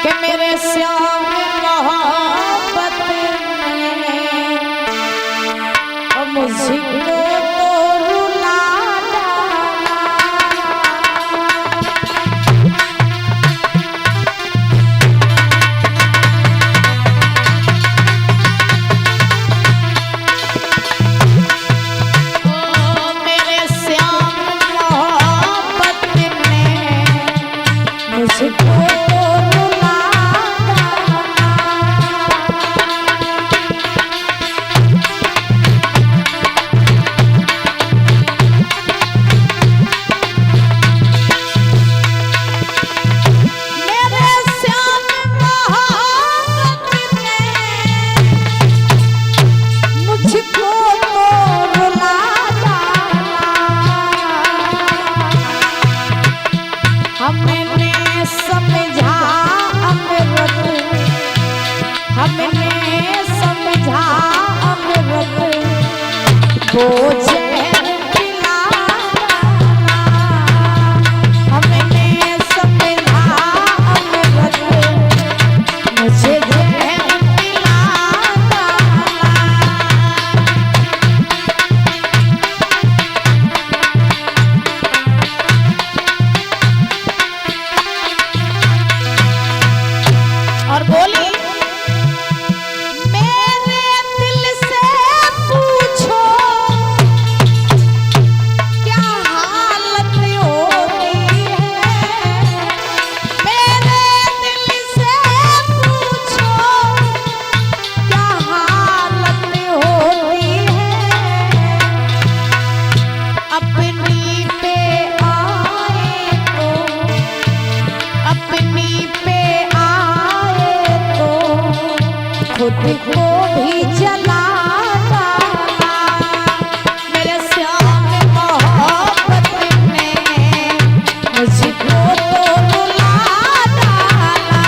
कि मेरे श्याम मोहब्बत ने मुझको तो रुला डाला। ओ मेरे श्याम मोहब्बत ने मुझको और बोली मेरे दिल से पूछो क्या हालत होती है। मेरे दिल से पूछो क्या हालत होती है। अपनी पे आए तो अपनी पे खुद को भी जला डाला। मेरे श्याम मोहब्बत ने मुझको तो रुला डाला।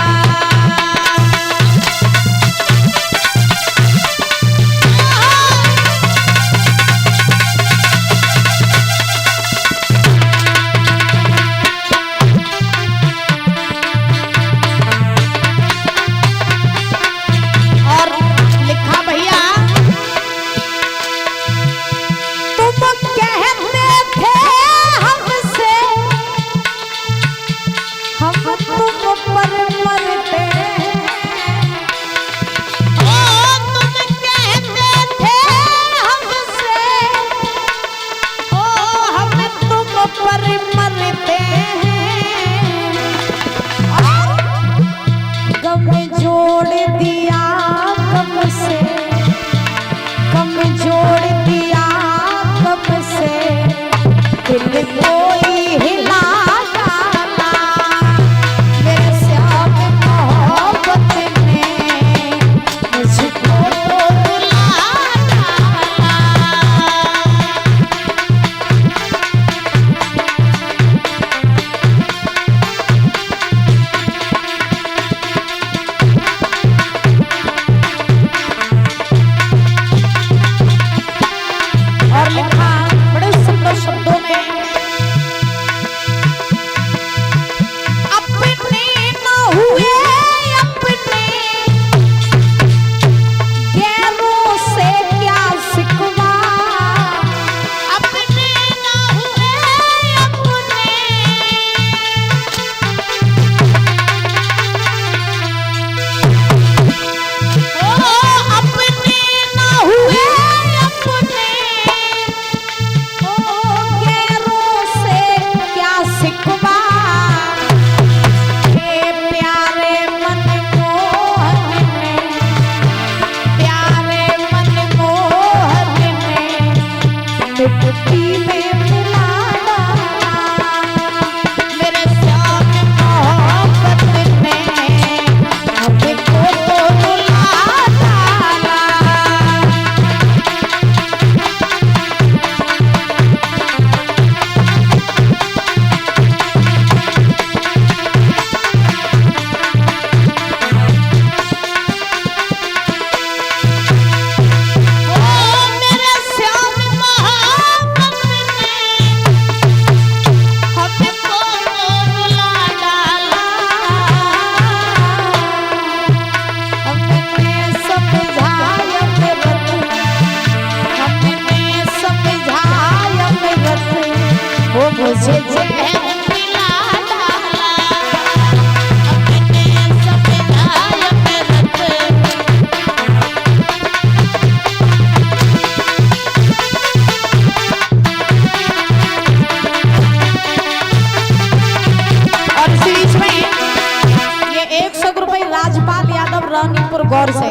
रानीपुर गौर से,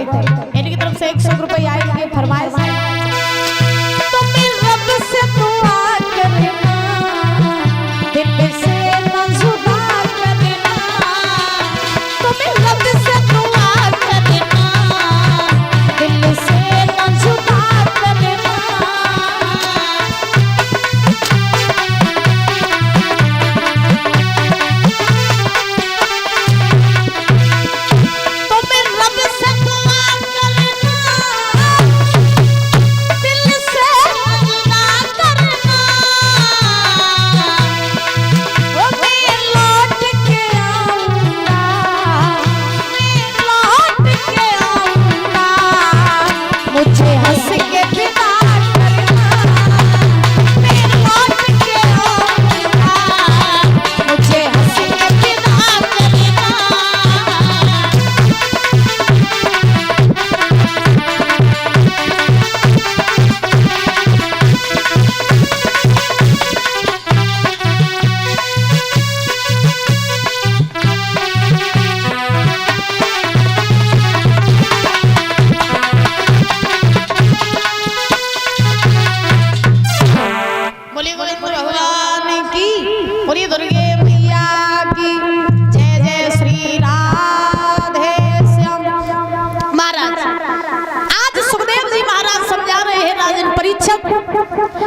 इनकी तरफ से 100 रुपये आएंगे। फरमाइश तुम्हें रब से दुआ करना, दिल से न जुदा करना, तुम्हें रब से दुआ करना, दिल से न जुदा करना।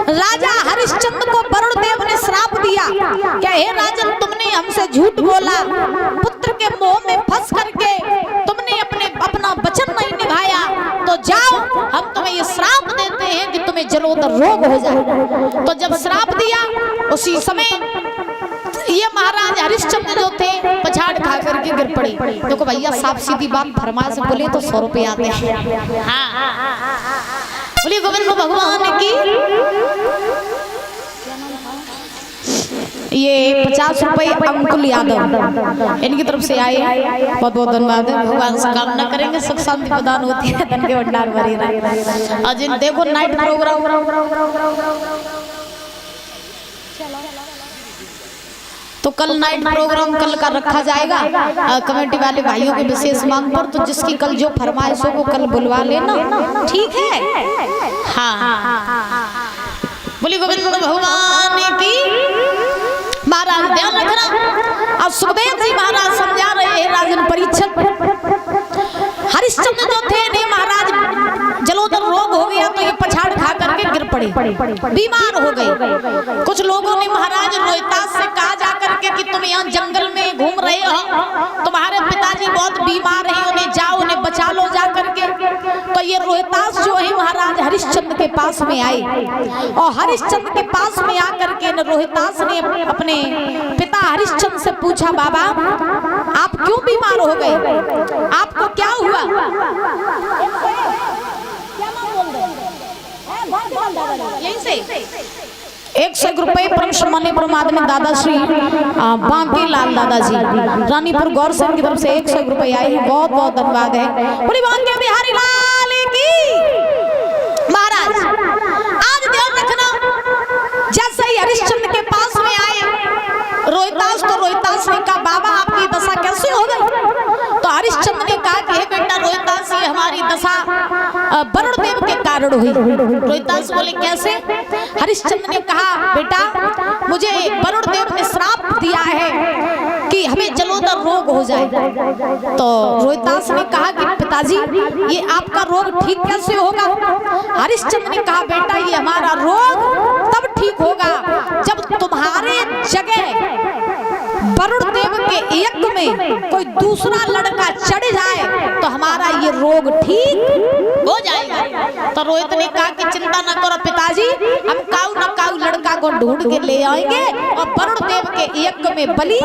राजा हरिश्चंद्र को वरुण देव ने श्राप दिया क्या हे राजन, तुमने हमसे झूठ बोला, पुत्र के मोह में फंस करके तुमने अपना वचन नहीं निभाया, तो जाओ हम तुम्हें ये श्राप देते हैं कि तुम्हें जलोदर रोग हो जाए। तो जब श्राप दिया उसी समय ये महाराज हरिश्चंद्र जो थे पछाड़ खा करके गिर पड़े। देखो भैया साफ सीधी बात, फरमाइश बोले तो 100 रुपये आते हैं। बोलिए गोविंद भगवान की। ये 50 रुपये अंकुल यादव, इनकी तरफ से आए, बहुत बहुत धन्यवाद। भगवान से कामना करेंगे सुख शांति प्रदान होती है, धन के भंडार भरे रहे। आज देखो नाइट प्रोग्राम तो कल नाइट प्रोग्राम कल का रखा जाएगा कमेटी वाले भाइयों के विशेष मांग पर। तो जिसकी कल जो फरमाइश हो वो कल बुलवा लेना, ठीक है। हाँ बोली गोविंद भगवान की। महाराज ध्यान रखना, अब सुखदेव जी महाराज समझा रहे हैं राजन परीक्षक। हरिश्चंद्र जो थे ने महाराज जलोदर रोग हो गया तो ये पछाड़ खा करके गिर पड़े, बीमार हो गए। कुछ लोगों ने महाराज रोहितास से कहा जा करके कि तुम यहाँ जंगल में घूम रहे हो, तुम्हारे पिताजी बहुत बीमार हैं, उन्हें जाओ उन्हें बचा लो जा करके। तो ये रोहितास जो है महाराज हरिश्चंद्र के पास में आए और हरिश्चंद्र के पास में आकर के रोहितास ने अपने पिता हरिश्चंद्र से पूछा, बाबा आप क्यों बीमार हो गए, आपको क्या हुआ? यहीं से 100 रुपये परम सम्मानीय परमात्मा दादाश्री बांके लाल दादाजी रानीपुर गौर से की तरफ से 100 रुपये आए हैं, बहुत बहुत धन्यवाद है। पूरी बांके बिहारी लाल की। महाराज आज ध्यान रखना, जैसे ही हरिश्चंद्र के पास में आए रोहितास, तो रोहितास ने कहा बाबा आपकी दशा कैसे हो गई? तो हरिश्चंद्र ने कहा कि हे बेटा रोहितास, ये हमारी दशा वरुण देव के कारण हुई। रोहितास बोले कैसे? हरिश्चंद्र ने कहा बेटा मुझे वरुण देव ने श्राप दिया है कि हमें जलोदर रोग हो जाए। तो रोहितास ने कहा कि पिताजी ये आपका रोग ठीक कैसे होगा? हरिश्चंद्र ने कहा बेटा ये हमारा रोग तब ठीक होगा जब तुम्हारे जगह वरुण देव के यज्ञ में कोई दूसरा लड़का चढ़ जाए तो हमारा ये रोग ठीक हो जाएगा। तो रोहित ने कहा कि चिंता न करो पिताजी, हम काऊ न काऊ लड़का को ढूंढ के ले आएंगे और वरुण देव के यज्ञ में बलि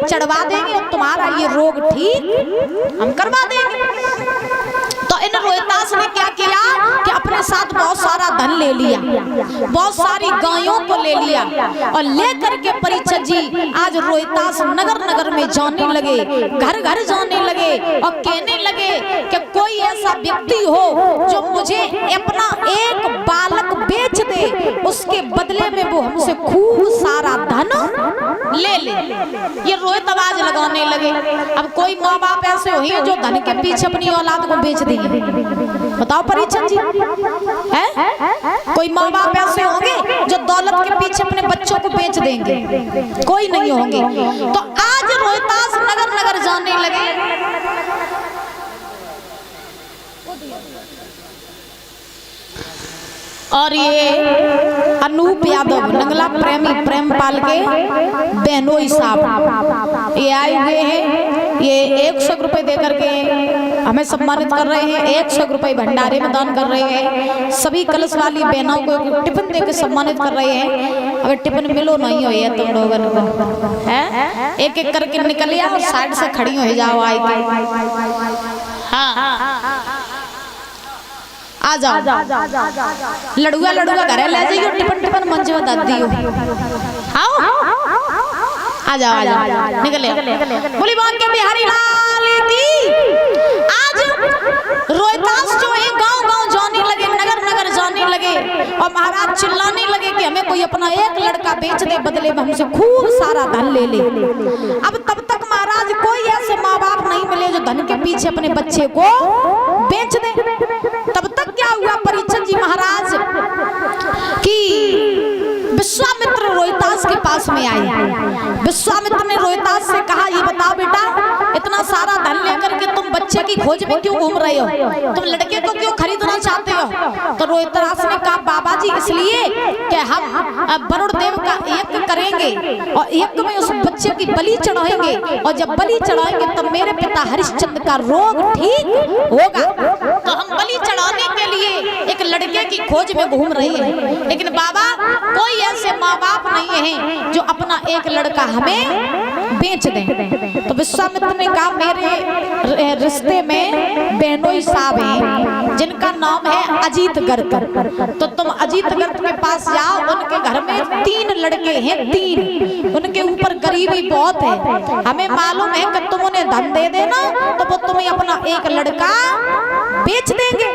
चढ़वा देंगे और तुम्हारा ये रोग ठीक हम करवा देंगे। तो इन रोहितास ने क्या किया कि अपने साथ बहुत सारा धन ले लिया, बहुत सारी गायों को ले लिया और लेकर के परीक्षित जी आज रोहतास नगर नगर में जाने लगे, घर घर जाने लगे और कहने लगे कि कोई ऐसा व्यक्ति हो जो मुझे अपना एक बालक बेच दे, उसके बदले में वो हमसे खूब सारा धन ले ले। ये रोहित आवाज लगाने लगे। अब कोई माँ बाप ऐसे हुई जो धन के पीछे अपनी औलाद को बेच देंगे? बताओ परीक्षित जी, है कोई माँ बाप ऐसे होंगे जो दौलत के पीछे अपने बच्चों को बेच देंगे? कोई नहीं होंगे। तो आज रोहतास नगर नगर जाने लगे। और ये अनूप यादव नंगला प्रेमी प्रेमपाल के बहनोई साहब ये आए हुए हैं। ये 100 रुपए देकर के हमें सम्मानित कर रहे हैं। 100 रुपए भंडारे में दान कर रहे हैं। सभी कलश वाली बहनों को टिफिन देकर सम्मानित कर रहे हैं। अगर टिफिन मिलो नहीं हो ये तुम लोगों को है, एक एक करके निकल आओ, साइड से खड़ी हो जाओ आई के। हाँ आ जाओ, लड़ुआ लड़ुआ घरे ले जाइयो, टिफिन टिफिन मंच में दाद दियो। आओ आ जाओ आ जाओ, निकले बोली बात के बिहारी लाल की। आज रोहतास जो है गांव गांव जाने लगे, नगर नगर जाने लगे और महाराज चिल्लाने लगे कि हमें कोई अपना एक लड़का बेच दे, बदले में हमसे खूब सारा धन ले ले। अब तब तक महाराज कोई ऐसे माँ बाप नहीं मिले जो धन के पीछे अपने बच्चे को बेच दे। तब तक क्या हुआ परीक्षित जी महाराज कि विश्वामित्र रोहतास के पास में आए। विश्वामित्र ने रोहतास से कहा, ये बताओ बेटा, इतना सारा धन लेकर के तुम बच्चे की खोज में क्यों घूम रहे हो? तुम लड़के को क्यों खरीदना चाहते हो? तो रोहतास ने कहा, बाबा जी इसलिए कि हम वरुण देव का यज्ञ करेंगे और यज्ञ में उस बच्चे की बलि चढ़ाएंगे और जब बलि चढ़ाएंगे तब मेरे पिता हरिश्चंद्र का रोग ठीक होगा। तो हम बलि चढ़ाने के लिए एक लड़के की खोज में घूम रहे हैं, लेकिन बाबा कोई ऐसे माँ बाप नहीं है जो अपना एक लड़का हमें बेच दें। तो विश्वामित्र ने कहा, मेरे रिश्ते में बहनोई साहब हैं जिनका नाम है अजीत गर्ग, तो तुम अजीत गर्ग के पास जाओ। उनके घर में 3 लड़के हैं, 3, उनके ऊपर गरीबी बहुत है। हमें मालूम है कि तुम उन्हें धन दे देना तो वो तुम्हें अपना एक लड़का बेच देंगे।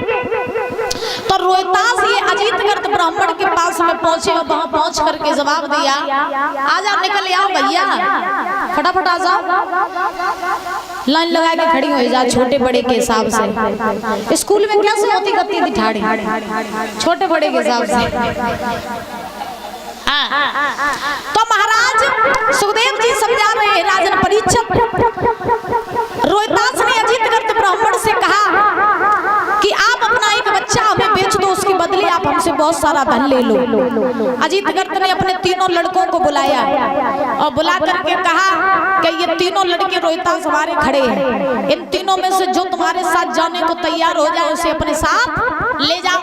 तो रोहतास ये अजीत गर्ग ब्राह्मण के पास में पहुंचे और वहां पहुंच करके जवाब दिया, आजा निकल आओ भैया, फटाफट आ जाओ, लाइन लगा के खड़ी हो जा छोटे बड़े के हिसाब से। स्कूल में कैसे होती करती थी ठाड़ी, छोटे बड़े के हिसाब से। तो महाराज सुखदेव जी समझा रहे हैं राजन परीक्षित। रोहतास ने अजीत गर्ग ब्राह्मण से कहा कि आप अपना एक बच्चा हमें बेच दो, उसके बदले आप हमसे बहुत सारा धन ले लो। अजीत गर्ग ने अपने 3 लड़कों को बुलाया और बुला करके कहा कि ये 3 लड़के रोहतास हमारे खड़े हैं, इन 3 में से जो तुम्हारे साथ जाने को तैयार हो जाए उसे अपने साथ ले जाओ।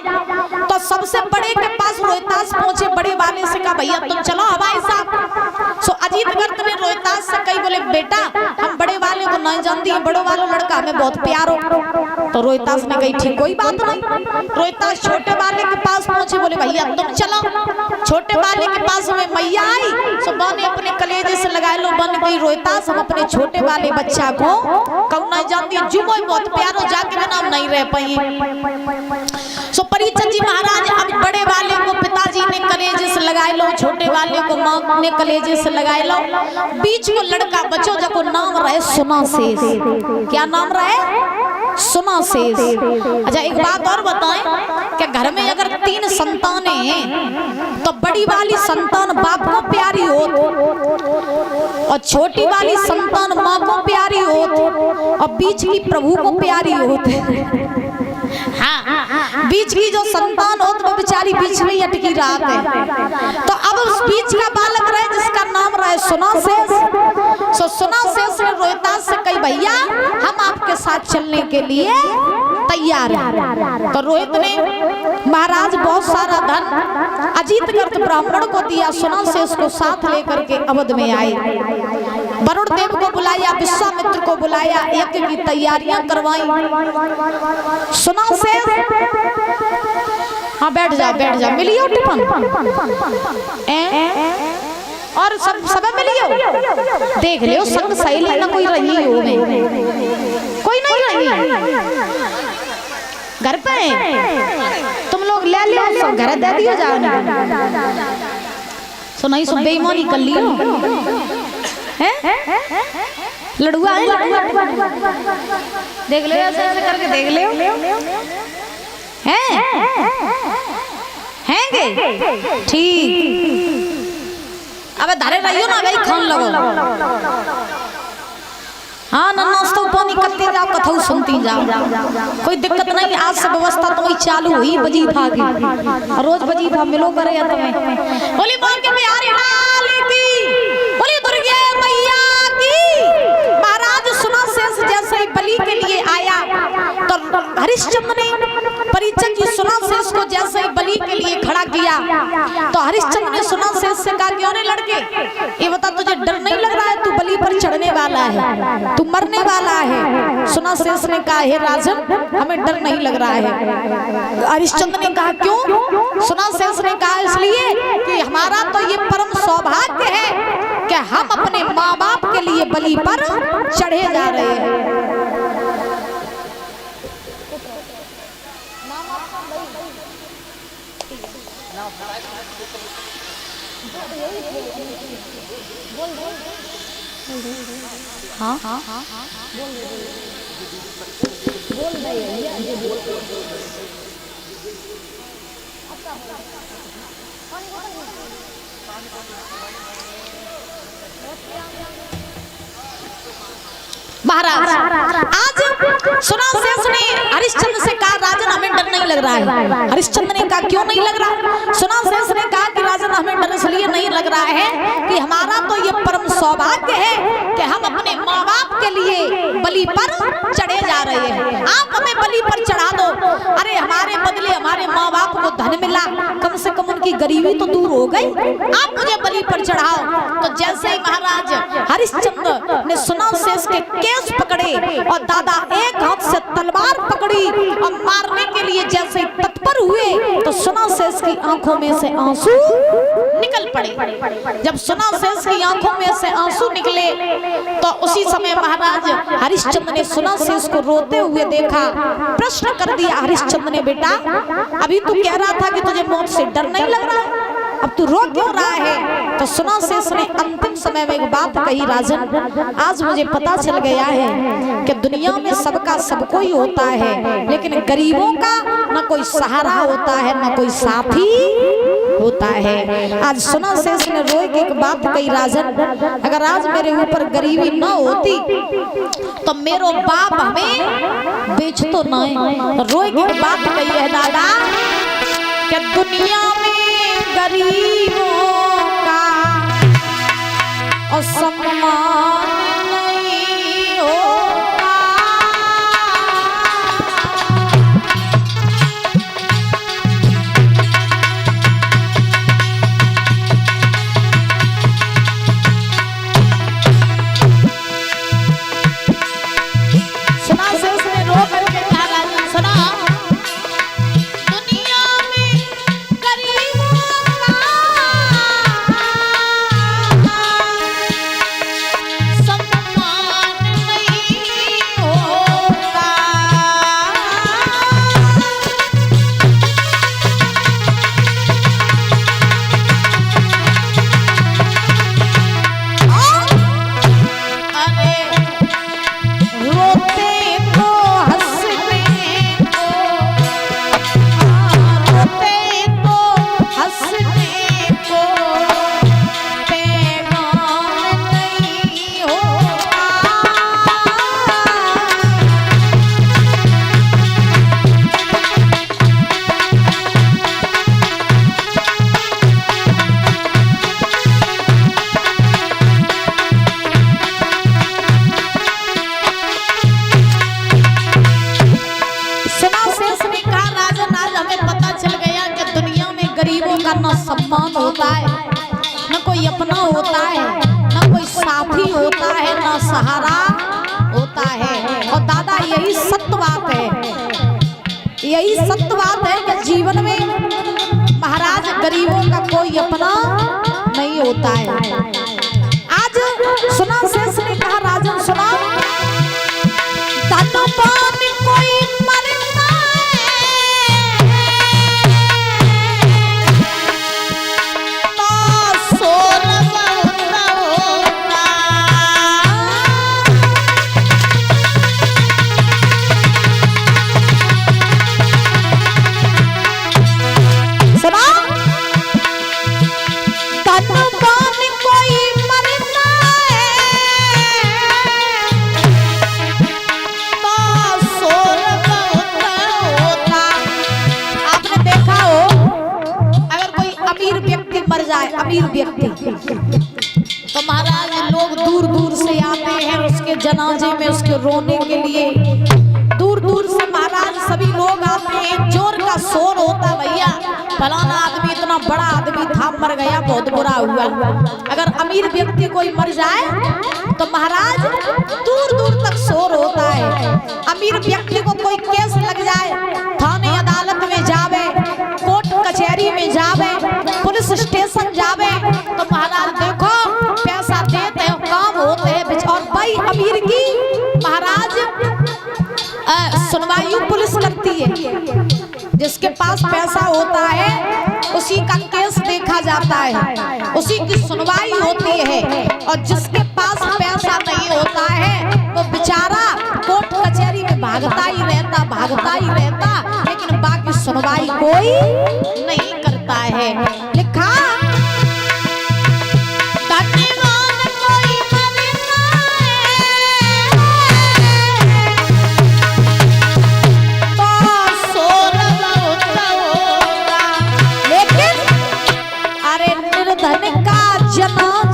तो सबसे बड़े के पास रोहतास पहुंचे, बड़े वाले से कहा, भैया तुम चलो हवाई साहब। सो अजीत गर्ग ने रोहतास से कही, बोले बेटा हम बड़े वाले को नहीं जानती है, बड़ो वालों लड़का हमें बहुत प्यार हो। तो रोहतास ने कही, ठीक कोई बात नहीं। रोहतास छोटे वाले के पास पहुंचे, बोले भैया तुम चलो। छोटे वाले के पास में मैया आई, सो बने अपने कलेजे से लगा लो, बन गई रोहतास हम अपने छोटे वाले बच्चा को कौन नहीं जानती, जुमो बहुत प्यार हो, जाके बिना हम नहीं रह पाए। सो परीक्षित जी महाराज अब बड़े वाले को पिताजी ने कलेजे से लगाए लो, छोटे वाले को माँ ने कलेजे से लगाए लो, बीच को लड़का बचो जिसको नाम रहे सुनासेस। क्या नाम रहे? सुनासेस। अच्छा एक बात और बताएं कि घर में अगर 3 संतानें हैं तो बड़ी वाली संतान बाप को प्यारी हो और छोटी वाली संतान माँ को प्यारी हो और बीच की प्रभु को प्यारी हो। हाँ, बीच की जो संतान हो तो वो बेचारी बीच में अटकी रात है। तो अब उस बीच का बालक रहे जिसका नाम रहे सुनासेस। सो सुनासेस ने रोहतास से कही, भैया हम आपके साथ चलने के लिए तैयार है। तो रोहित ने महाराज बहुत सारा धन अजीत गर्ग ब्राह्मण को दिया, सुनासेस को साथ लेकर के अवध में आए। वरुण देव को बुलाया, विश्वामित्र को बुलाया, यज्ञ की तैयारियां करवाई। सुनासेस हाँ बैठ जा मिलियो टिफन और सब मिलियो देख लियो संग सहेली ना कोई रही हो में कोई नहीं रही घर पे तुम लोग ले लियो सब घर दे दियो जाओ सो नहीं सब बेईमानी कर लियो हैं लड़ुआ है देख लियो ऐसे करके देख लियो हैं ठीक अबे धारे रहियो ना भाई खान लगो हाँ ना नाश्ता पानी करते जाओ कथाऊ सुनती जाओ कोई दिक्कत नहीं आज से व्यवस्था तो वही चालू हुई वजीफा की रोज वजीफा मिलो करे या तुम्हें बोली बोल के प्यारे लाल की बोली दुर्गे मैया की महाराज सुना शेष जैसे बलि के लिए आया तो हरिश्चंद्र ने परिचय की सुना शेष को जैसे बलि के लिए खड़ा किया तो हरिश्चंद्र ने सुना शेष से कहा क्यों नहीं लड़के ये बता तुझे डर नहीं लग रहा है तू बलि पर चढ़ने वाला है तू मरने वाला है सुना शेष ने कहा हे राजन हमें डर नहीं लग रहा है हरिश्चंद्र ने कहा क्यों सुना शेष ने कहा इसलिए कि हमारा तो ये परम सौभाग्य है कि हम अपने माँ बाप के लिए बलि पर चढ़े जा रहे हैं हाँ बोल महाराज आज सुना शेष ने हरिश्चंद्र से कहा राजन हमें डर नहीं लग रहा है हरिश्चंद्र ने कहा क्यों नहीं लग रहा सुना शेष ने कहा कि राजन हमें डर इसलिए नहीं लग रहा है कि हमारा तो ये परम सौभाग्य है कि हम अपने माँ बाप के लिए बलि पर चढ़े जा रहे हैं आप हमें बलि पर चढ़ा दो अरे हमारे बदले हमारे माँ बाप को धन मिला कम से कम उनकी गरीबी तो दूर हो गई आप मुझे बलि पर चढ़ाओ तो जैसे ही महाराज हरिश्चंद्र ने सुना शेष के केस पकड़े और दादा एक हाथ से तलवार पकड़ी और मारने के लिए जैसे तत्पर हुए तो सुना शेष की आंखों में से आंसू निकल पड़े जब सुना शेष की आंखों में से आंसू निकले तो उसी समय महाराज हरिश्चंद्र ने सुना शेष को रोते हुए देखा प्रश्न कर दिया हरिश्चंद्र ने बेटा अभी तू कह रहा था कि तुझे मौत से डर नहीं लग रहा अब तू रो क्यों रहा है तो सुना शेष ने अंतिम समय में एक बात कही राजन आज मुझे पता चल गया है कि दुनिया में सबका सबको ही होता है लेकिन गरीबों का न कोई सहारा होता है न कोई साथी होता है आज सुना शेष ने रोए के एक बात कही राजन अगर आज मेरे ऊपर गरीबी न होती तो मेरो बाप हमें बेच तो न रोए की एक बात कही है दादा कि दुनिया में गरीबों का और सम्मान नहीं होता सुना शेष ने रो करके कहा राजन सुना सम्मान होता है न कोई अपना होता है न कोई साथी होता है न सहारा होता है और दादा यही सत्य बात है कि जीवन में होता है। आज सुना शेष ने कहा, राजन सुना, तन पान कोई मरता तो सोर होता। सुना, तन पान कोई मरता तो सोर होता। आपने देखा हो, अगर कोई अमीर व्यक्ति मर जाए, अमीर व्यक्ति, तो महाराज लोग दूर दूर से आते हैं उसके जनाजे में, उसके रोने के लिए दूर दूर से महाराज सभी लोग आते हैं। जोर का शोर होता, भैया फलाना आदमी इतना बड़ा आदमी था, मर गया, बहुत बुरा हुआ। अगर अमीर व्यक्ति कोई मर जाए तो महाराज दूर दूर तक शोर होता है। अमीर व्यक्ति को कोई केस लग जाए, थाने अदालत में जावे, कोर्ट कचहरी में जावे, पुलिस स्टेशन जावे, तो महाराज देखो पैसा देते हैं, काम होते हैं। और भाई अमीर की महाराज सुनवाई पुलिस करती है। जिसके पास पैसा होता है उसी का केस देखा जाता है, उसी की सुनवाई होती है। और जिसके पास पैसा नहीं होता है तो बेचारा कोर्ट कचहरी में भागता ही रहता, लेकिन बाकी सुनवाई कोई नहीं करता है। लिखा, धन का जना